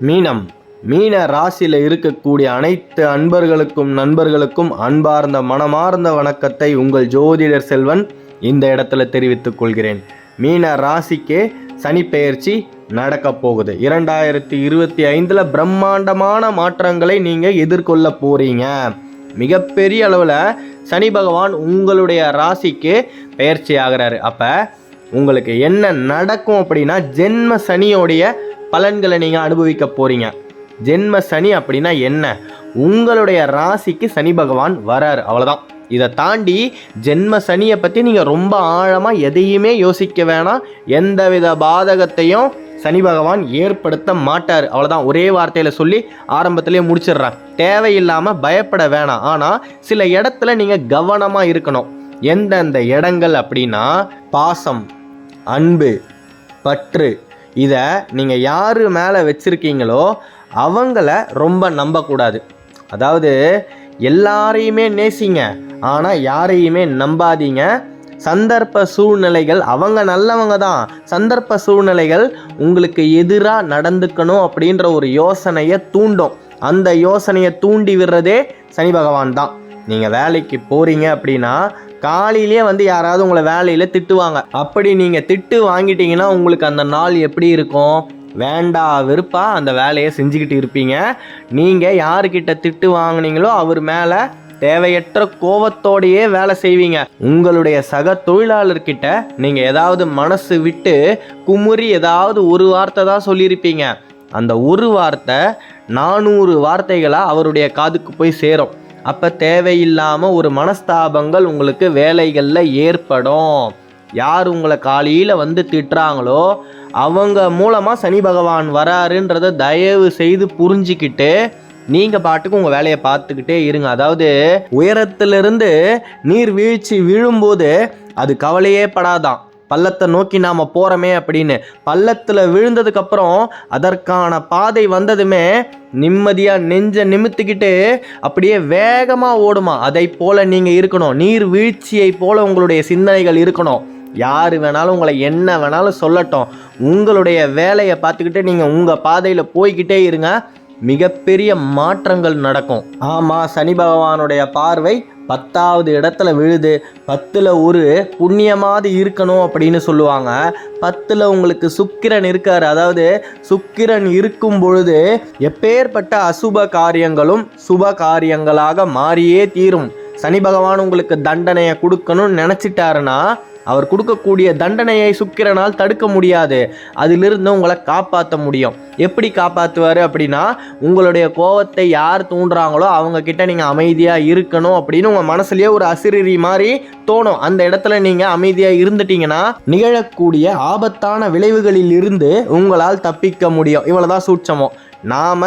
மீனம் மீன ராசியில் இருக்கக்கூடிய அனைத்து அன்பர்களுக்கும் நண்பர்களுக்கும் அன்பார்ந்த மனமார்ந்த வணக்கத்தை உங்கள் ஜோதிடர் செல்வன் இந்த இடத்துல தெரிவித்துக் கொள்கிறேன். மீன ராசிக்கு சனி பெயர்ச்சி நடக்க போகுது. 2025 பிரம்மாண்டமான மாற்றங்களை நீங்கள் எதிர்கொள்ள போறீங்க. மிகப்பெரிய அளவில் சனி பகவான் உங்களுடைய ராசிக்கு பெயர்ச்சி ஆகிறாரு. அப்போ உங்களுக்கு என்ன நடக்கும் அப்படின்னா, ஜென்ம சனியோடைய பலன்களை நீங்கள் அனுபவிக்க போறீங்க. ஜென்ம சனி அப்படின்னா என்ன? உங்களுடைய ராசிக்கு சனி பகவான் வரார், அவ்வளோதான். இதை தாண்டி ஜென்ம சனியை பற்றி நீங்கள் ரொம்ப ஆழமாக எதையுமே யோசிக்க வேணாம். எந்தவித பாதகத்தையும் சனி பகவான் ஏற்படுத்த மாட்டார், அவ்வளோதான். ஒரே வார்த்தையில் சொல்லி ஆரம்பத்திலே முடிச்சிடுறேன். தேவையில்லாமல் பயப்பட வேணாம். ஆனால் சில இடத்துல நீங்கள் கவனமாக இருக்கணும். எந்தெந்த இடங்கள் அப்படின்னா, பாசம், அன்பு, பற்று, இதை நீங்கள் யார் மேலே வச்சுருக்கீங்களோ அவங்கள ரொம்ப நம்பக்கூடாது. அதாவது எல்லாரையுமே நேசிங்க, ஆனால் யாரையுமே நம்பாதீங்க. சந்தர்ப்ப சூழ்நிலைகள், அவங்க நல்லவங்க தான், சந்தர்ப்ப சூழ்நிலைகள் உங்களுக்கு எதிராக நடந்துக்கணும் அப்படின்ற ஒரு யோசனையை தூண்டும். அந்த யோசனையை தூண்டி விடுறதே சனி பகவான் தான். நீங்கள் வேலைக்கு போகிறீங்க அப்படின்னா காலையிலே யாராவது உங்களை வேலையில் திட்டுவாங்க. அப்படி நீங்கள் திட்டு வாங்கிட்டீங்கன்னா உங்களுக்கு அந்த நாள் எப்படி இருக்கும்? வேண்டா வெறுப்பா அந்த வேலையை செஞ்சுக்கிட்டு இருப்பீங்க. நீங்கள் யாருக்கிட்ட திட்டு வாங்கினீங்களோ அவர் மேலே தேவையற்ற கோபத்தோடையே வேலை செய்வீங்க. உங்களுடைய சக தொழிலாளர்கிட்ட நீங்கள் ஏதாவது மனசு விட்டு குமுறி ஏதாவது ஒரு வார்த்தை தான் சொல்லியிருப்பீங்க. அந்த ஒரு வார்த்தை 400 வார்த்தைகளாக அவருடைய காதுக்கு போய் சேரும். அப்போ தேவையில்லாமல் ஒரு மனஸ்தாபங்கள் உங்களுக்கு வேலைகளில் ஏற்படும். யார் உங்களை காலையில் திட்டுறாங்களோ அவங்க மூலமாக சனி பகவான் வராருன்றதை தயவு செய்து புரிஞ்சிக்கிட்டு நீங்கள் பாட்டுக்கு உங்கள் வேலையை பார்த்துக்கிட்டே இருங்க. அதாவது உயரத்திலிருந்து நீர் வீழ்ச்சி விழும்போது அது கவலையே படாதான். பள்ளத்தை நோக்கி நாம் போகிறோமே அப்படின்னு. பள்ளத்தில் விழுந்ததுக்கப்புறம் அதற்கான பாதை வந்ததுமே நிம்மதியாக நெஞ்சை நிமித்திக்கிட்டு அப்படியே வேகமாக ஓடுமா. அதை போல் நீங்கள் இருக்கணும். நீர் வீழ்ச்சியை போல் உங்களுடைய சிந்தனைகள் இருக்கணும். யார் வேணாலும் உங்களை என்ன வேணாலும் சொல்லட்டும், உங்களுடைய வேலையை பார்த்துக்கிட்டு நீங்கள் உங்கள் பாதையில் போய்கிட்டே இருங்க. மிகப்பெரிய மாற்றங்கள் நடக்கும். ஆமாம், சனி பகவானுடைய பார்வை 10வது இடத்துல விழுது. 10ல் ஒரு புண்ணியமாவது இருக்கணும் அப்படின்னு சொல்லுவாங்க. 10ல் உங்களுக்கு சுக்கிரன் இருக்கார். அதாவது சுக்கிரன் இருக்கும் பொழுது எப்பேற்பட்ட அசுப காரியங்களும் சுப காரியங்களாக மாறியே தீரும். சனி பகவான் உங்களுக்கு தண்டனையை கொடுக்கணும்னு நினச்சிட்டாருன்னா அவர் கொடுக்கக்கூடிய தண்டனையை சுக்கிரனால் தடுக்க முடியாது. அதிலிருந்து உங்களை காப்பாற்ற முடியும். எப்படி காப்பாற்றுவார் அப்படின்னா, உங்களுடைய கோபத்தை யார் தூண்டுறாங்களோ அவங்க கிட்ட நீங்கள் அமைதியாக இருக்கணும் அப்படின்னு உங்கள் மனசுலேயே ஒரு அசிரி மாதிரி தோணும். அந்த இடத்துல நீங்கள் அமைதியாக இருந்துட்டீங்கன்னா நிகழக்கூடிய ஆபத்தான விளைவுகளில் இருந்து உங்களால் தப்பிக்க முடியும். இவ்வளோதான் சூட்சமம். நாம்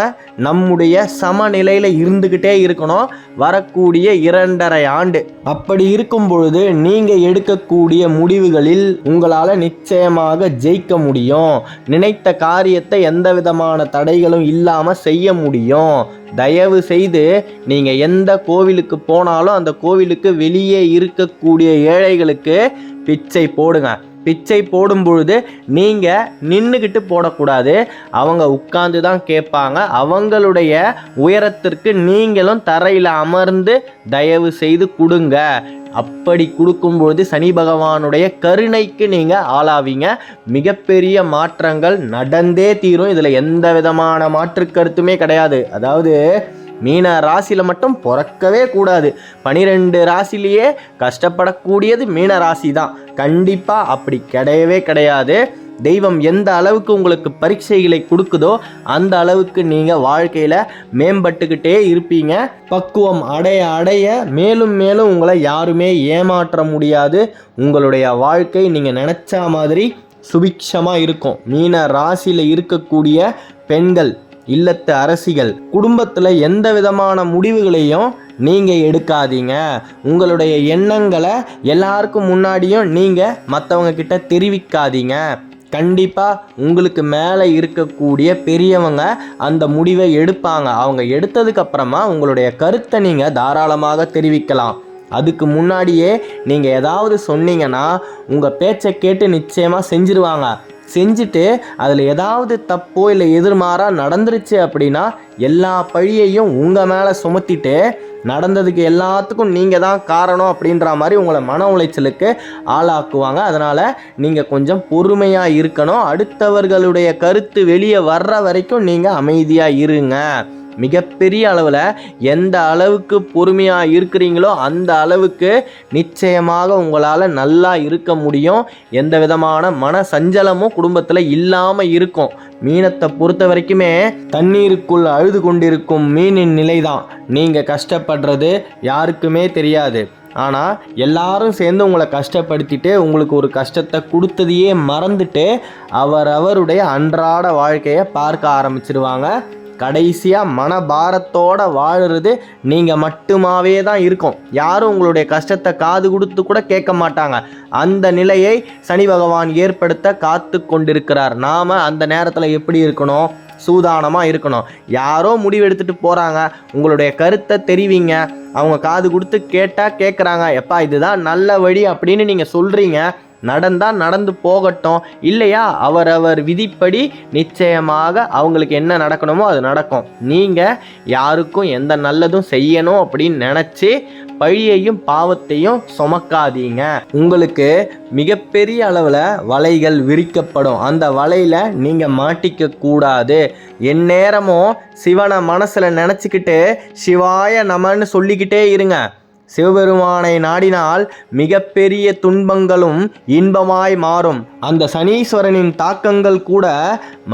நம்முடைய சமநிலையில் இருந்துக்கிட்டே இருக்கணும் வரக்கூடிய 2.5 ஆண்டு. அப்படி இருக்கும் பொழுது நீங்கள் எடுக்கக்கூடிய முடிவுகளில் உங்களால் நிச்சயமாக ஜெயிக்க முடியும். நினைத்த காரியத்தை எந்த விதமான தடைகளும் இல்லாமல் செய்ய முடியும். தயவு செய்து நீங்கள் எந்த கோவிலுக்கு போனாலும் அந்த கோவிலுக்கு வெளியே இருக்கக்கூடிய ஏழைகளுக்கு பிச்சை போடுங்க. பிச்சை போடும் பொழுது நீங்கள் நின்றுக்கிட்டு போடக்கூடாது. அவங்க உட்கார்ந்து தான் கேட்பாங்க. அவங்களுடைய உயரத்திற்கு நீங்களும் தரையில் அமர்ந்து தயவு செய்து கொடுங்க. அப்படி கொடுக்கும்பொழுது சனி பகவானுடைய கருணைக்கு நீங்கள் ஆளாவீங்க. மிகப்பெரிய மாற்றங்கள் நடந்தே தீரும். இதில் எந்த விதமான மாற்று கருத்துமே கிடையாது. அதாவது மீன ராசியில் மட்டும் பிறக்கவே கூடாது. 12 ராசிலேயே கஷ்டப்படக்கூடியது மீன ராசி தான். கண்டிப்பாக அப்படி கிடையவே கிடையாது. தெய்வம் எந்த அளவுக்கு உங்களுக்கு பரீட்சைகளை கொடுக்குதோ அந்த அளவுக்கு நீங்கள் வாழ்க்கையில் மேம்பட்டுக்கிட்டே இருப்பீங்க. பக்குவம் அடைய அடைய மேலும் மேலும் உங்களை யாருமே ஏமாற்ற முடியாது. உங்களுடைய வாழ்க்கை நீங்கள் நினச்ச மாதிரி சுபிக்ஷமாக இருக்கும். மீன ராசியில் இருக்கக்கூடிய பெண்கள், இல்லத்து அரசிகள், குடும்பத்தில் எந்த விதமான முடிவுகளையும் நீங்கள் எடுக்காதீங்க. உங்களுடைய எண்ணங்களை எல்லாருக்கும் முன்னாடியும் நீங்கள் மற்றவங்க கிட்ட தெரிவிக்காதீங்க. கண்டிப்பாக உங்களுக்கு மேலே இருக்கக்கூடிய பெரியவங்க அந்த முடிவை எடுப்பாங்க. அவங்க எடுத்ததுக்கப்புறமா உங்களுடைய கருத்தை நீங்கள் தாராளமாக தெரிவிக்கலாம். அதுக்கு முன்னாடியே நீங்கள் ஏதாவது சொன்னீங்கன்னா உங்கள் பேச்சை கேட்டு நிச்சயமாக செஞ்சிருவாங்க. செஞ்சுட்டு அதில் ஏதாவது தப்போ இல்லை எதிர்மாறாக நடந்துருச்சு அப்படின்னா எல்லா பழியையும் உங்கள் மேலே சுமத்திட்டு நடந்ததுக்கு எல்லாத்துக்கும் நீங்கள் தான் காரணம் அப்படின்ற மாதிரி உங்களை மன உளைச்சலுக்கு ஆளாக்குவாங்க. அதனால் நீங்கள் கொஞ்சம் பொறுமையாக இருக்கணும். அடுத்தவர்களுடைய கருத்து வெளியே வர்ற வரைக்கும் நீங்கள் அமைதியாக இருங்க. மிகப்பெரிய அளவில் எந்த அளவுக்கு பொறுமையாக இருக்கிறீங்களோ அந்த அளவுக்கு நிச்சயமாக உங்களால் நல்லா இருக்க முடியும். எந்த விதமான மன சஞ்சலமும் குடும்பத்தில் இல்லாமல் இருக்கும். மீனத்தை பொறுத்த வரைக்குமே தண்ணீருக்குள் அழுது கொண்டிருக்கும் மீனின் நிலை தான். நீங்கள் கஷ்டப்படுறது யாருக்குமே தெரியாது. ஆனால் எல்லாரும் சேர்ந்து உங்களை கஷ்டப்படுத்திட்டு உங்களுக்கு ஒரு கஷ்டத்தை கொடுத்ததையே மறந்துட்டு அவரவருடைய அன்றாட வாழ்க்கையை பார்க்க ஆரம்பிச்சிருவாங்க. கடைசியாக மனபாரத்தோடு வாழுறது நீங்கள் மட்டுமாவே தான் இருக்கும். யாரும் உங்களுடைய கஷ்டத்தை காது கொடுத்து கூட கேட்க மாட்டாங்க. அந்த நிலையை சனி பகவான் ஏற்படுத்த காத்து கொண்டிருக்கிறார். நாம் அந்த நேரத்தில் எப்படி இருக்கணும்? சூதானமாக இருக்கணும். யாரோ முடிவெடுத்துட்டு போகிறாங்க, உங்களுடைய கருத்தை தெரிவிங்க. அவங்க காது கொடுத்து கேட்டால் கேட்குறாங்க, எப்பா இதுதான் நல்ல வழி அப்படின்னு நீங்கள் சொல்கிறீங்க. நடந்தால் நடந்து போகட்டும், இல்லையா அவரவர் விதிப்படி நிச்சயமாக அவங்களுக்கு என்ன நடக்கணுமோ அது நடக்கும். நீங்கள் யாருக்கும் எந்த நல்லதும் செய்யணும் அப்படின்னு நினச்சி பழியையும் பாவத்தையும் சுமக்காதீங்க. உங்களுக்கு மிகப்பெரிய அளவில் வலைகள் விரிக்கப்படும். அந்த வலையில் நீங்கள் மாட்டிக்க கூடாது. எந்நேரமும் சிவனை மனசில் நினச்சிக்கிட்டு சிவாய நமன்னு சொல்லிக்கிட்டே இருங்க. சிவபெருமானை நாடினால் மிகப்பெரிய துன்பங்களும் இன்பமாய் மாறும். அந்த சனீஸ்வரனின் தாக்கங்கள் கூட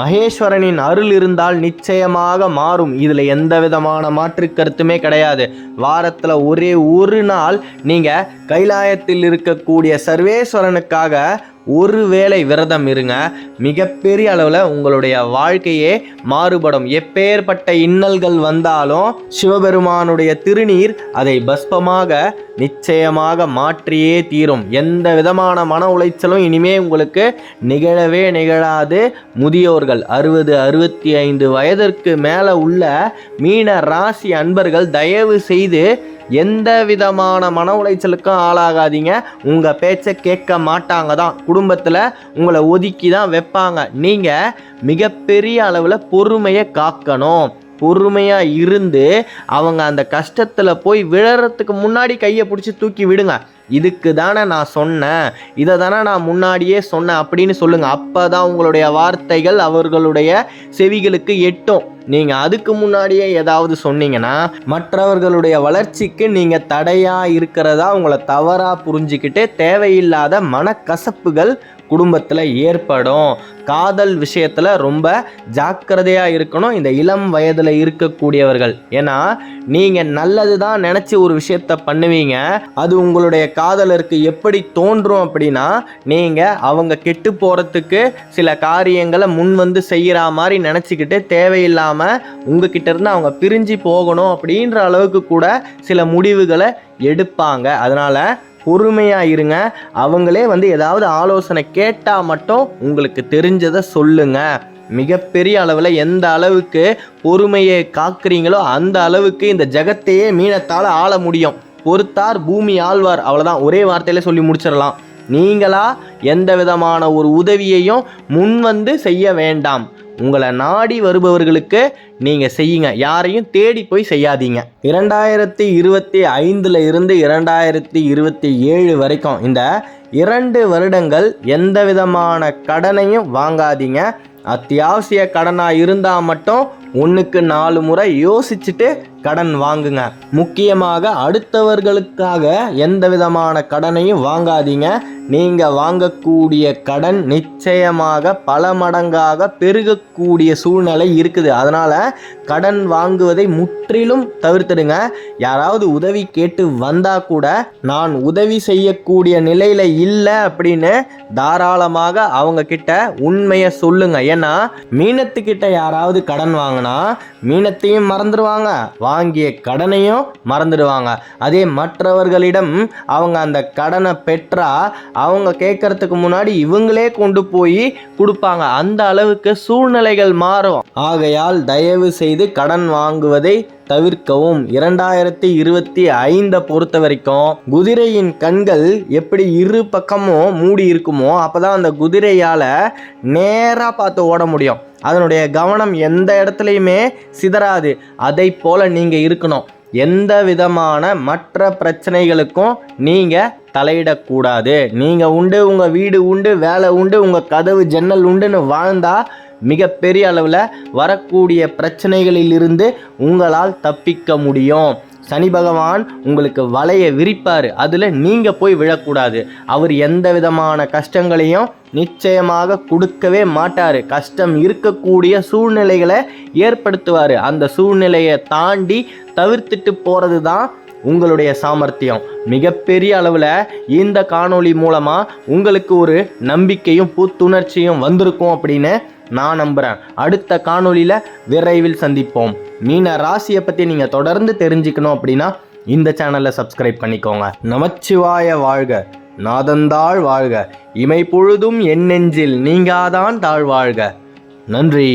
மகேஸ்வரனின் அருள் இருந்தால் நிச்சயமாக மாறும். இதில் எந்த விதமான மாற்று கருத்துமே கிடையாது. வாரத்தில் ஒரே ஒரு நாள் நீங்கள் கைலாயத்தில் இருக்கக்கூடிய சர்வேஸ்வரனுக்காக ஒரு வேளை விரதம் இருங்க. மிகப்பெரிய அளவில் உங்களுடைய வாழ்க்கையே மாறுபடும். எப்பேற்பட்ட இன்னல்கள் வந்தாலும் சிவபெருமானுடைய திருநீர் அதை பஸ்பமாக நிச்சயமாக மாற்றியே தீரும். எந்த விதமான மன உளைச்சலும் இனிமே உங்களுக்கு நிகழவே நிகழாது. முதியோர்கள் 60-65 வயதிற்கு மேலே உள்ள மீன ராசி அன்பர்கள் தயவு செய்து எந்த விதமான மன உளைச்சலுக்கும் ஆளாகாதீங்க. உங்கள் பேச்சை கேட்க மாட்டாங்க தான். குடும்பத்தில் உங்களை ஒதுக்கி தான் வைப்பாங்க. நீங்கள் மிகப்பெரிய அளவில் பொறுமையை காக்கணும். பொறுமையாக இருந்து அவங்க அந்த கஷ்டத்தில் போய் விழறதுக்கு முன்னாடி கையை பிடிச்சி தூக்கி விடுங்க. இதுக்கு தானே நான் சொன்னேன், இதை தானே நான் முன்னாடியே சொன்னேன் அப்படின்னு சொல்லுங்கள். அப்போ தான் உங்களுடைய வார்த்தைகள் அவர்களுடைய செவிகளுக்கு எட்டும். நீங்கள் அதுக்கு முன்னாடியே ஏதாவது சொன்னீங்கன்னா மற்றவர்களுடைய வளர்ச்சிக்கு நீங்கள் தடையாக இருக்கிறதா உங்களை தவறாக புரிஞ்சிக்கிட்டு தேவையில்லாத மனக்கசப்புகள் குடும்பத்தில் ஏற்படும். காதல் விஷயத்தில் ரொம்ப ஜாக்கிரதையாக இருக்கணும் இந்த இளம் வயதில் இருக்கக்கூடியவர்கள். ஏன்னா நீங்கள் நல்லது தான் நினச்சி ஒரு விஷயத்த பண்ணுவீங்க. அது உங்களுடைய காதலருக்கு எப்படி தோன்றும் அப்படின்னா நீங்கள் அவங்க கெட்டு போகிறதுக்கு சில காரியங்களை முன் வந்து செய்கிற மாதிரி நினச்சிக்கிட்டு தேவையில்லாமல் உங்ககிட்ட இருந்து அவங்க பிரிஞ்சு போகணும் அப்படின்ற அளவுக்கு கூட சில முடிவுகளை எடுப்பாங்க. அதனால் பொறுமையாக இருங்க. அவங்களே வந்து ஏதாவது ஆலோசனை கேட்டால் மட்டும் உங்களுக்கு தெரிஞ்சதை சொல்லுங்கள். மிகப்பெரிய அளவில் எந்த அளவுக்கு பொறுமையை காக்குறீங்களோ அந்த அளவுக்கு இந்த ஜகத்தையே மீனத்தால் ஆள முடியும். பொறுத்தார் பூமி ஆழ்வார், அவ்வளோதான். ஒரே வார்த்தையில் சொல்லி முடிச்சிடலாம். நீங்களா எந்த விதமான ஒரு உதவியையும் முன் வந்து செய்ய வேண்டாம். உங்களை நாடி வருபவர்களுக்கு நீங்கள் செய்யுங்க. யாரையும் தேடி போய் செய்யாதீங்க. 2025 இருந்து 2027 வரைக்கும் இந்த 2 வருடங்கள் எந்த விதமான கடனையும் வாங்காதீங்க. அத்தியாவசிய கடனாக இருந்தால் மட்டும் 1க்கு 4 முறை யோசிச்சுட்டு கடன் வாங்குங்க. முக்கியமாக அடுத்தவர்களுக்காக எந்த விதமான கடனையும் வாங்காதீங்க. நீங்கள் வாங்கக்கூடிய கடன் நிச்சயமாக பல மடங்காக பெருகக்கூடிய சூழ்நிலை இருக்குது. அதனால் கடன் வாங்குவதை முற்றிலும் தவிர்த்துடுங்க. யாராவது உதவி கேட்டு வந்தால் கூட நான் உதவி செய்யக்கூடிய நிலையில் இல்லை அப்படின்னு தாராளமாக அவங்க கிட்ட உண்மையை சொல்லுங்க. ஏன்னா மீனத்துக்கிட்ட யாராவது கடன் வாங்கினா மீனத்தையும் மறந்துடுவாங்க, வாங்கிய கடனையும் மறந்துடுவாங்க. அதே மற்றவர்களிடம் அவங்க அந்த கடனை பெற்றா அவங்க கேட்கறதுக்கு முன்னாடி இவங்களே கொண்டு போய் கொடுப்பாங்க. அந்த அளவுக்கு சூழ்நிலைகள் மாறும். ஆகையால் தயவு செய்து கடன் வாங்குவதை தவிர்க்கவும். 2025 பொறுத்த வரைக்கும் குதிரையின் கண்கள் எப்படி இரு பக்கமும் மூடி இருக்குமோ அப்பதான் அந்த குதிரையால நேரா பார்த்து ஓட முடியும். அதனுடைய கவனம் எந்த இடத்துலையுமே சிதறாது. அதை போல நீங்க இருக்கணும். எந்த விதமான மற்ற பிரச்சனைகளுக்கும் நீங்க தலையிடக்கூடாது. நீங்க உண்டு, உங்க வீடு உண்டு, வேலை உண்டு, உங்க கதவு ஜன்னல் உண்டுன்னு வாழ்ந்தா மிகப்பெரிய அளவில் வரக்கூடிய பிரச்சனைகளிலிருந்து உங்களால் தப்பிக்க முடியும். சனி பகவான் உங்களுக்கு வலையை விரிப்பார், அதில் நீங்கள் போய் விழக்கூடாது. அவர் எந்த விதமான கஷ்டங்களையும் நிச்சயமாக கொடுக்கவே மாட்டார். கஷ்டம் இருக்கக்கூடிய சூழ்நிலைகளை ஏற்படுத்துவார். அந்த சூழ்நிலையை தாண்டி தவிர்த்துட்டு போகிறது தான் உங்களுடைய சாமர்த்தியம். மிகப்பெரிய அளவில் இந்த காணொளி மூலமாக உங்களுக்கு ஒரு நம்பிக்கையும் புத்துணர்ச்சியும் வந்திருக்கும் அப்படின்னு நான் நம்புகிறேன். அடுத்த காணொளியில் விரைவில் சந்திப்போம். மீன ராசியை பற்றி நீங்கள் தொடர்ந்து தெரிஞ்சுக்கணும் அப்படின்னா இந்த சேனலை சப்ஸ்கிரைப் பண்ணிக்கோங்க. நமச்சிவாய வாழ்க, நாதந்தாள் வாழ்க, இமை பொழுதும் என் நெஞ்சில் நீங்காதான் தாழ்வாழ்க. நன்றி.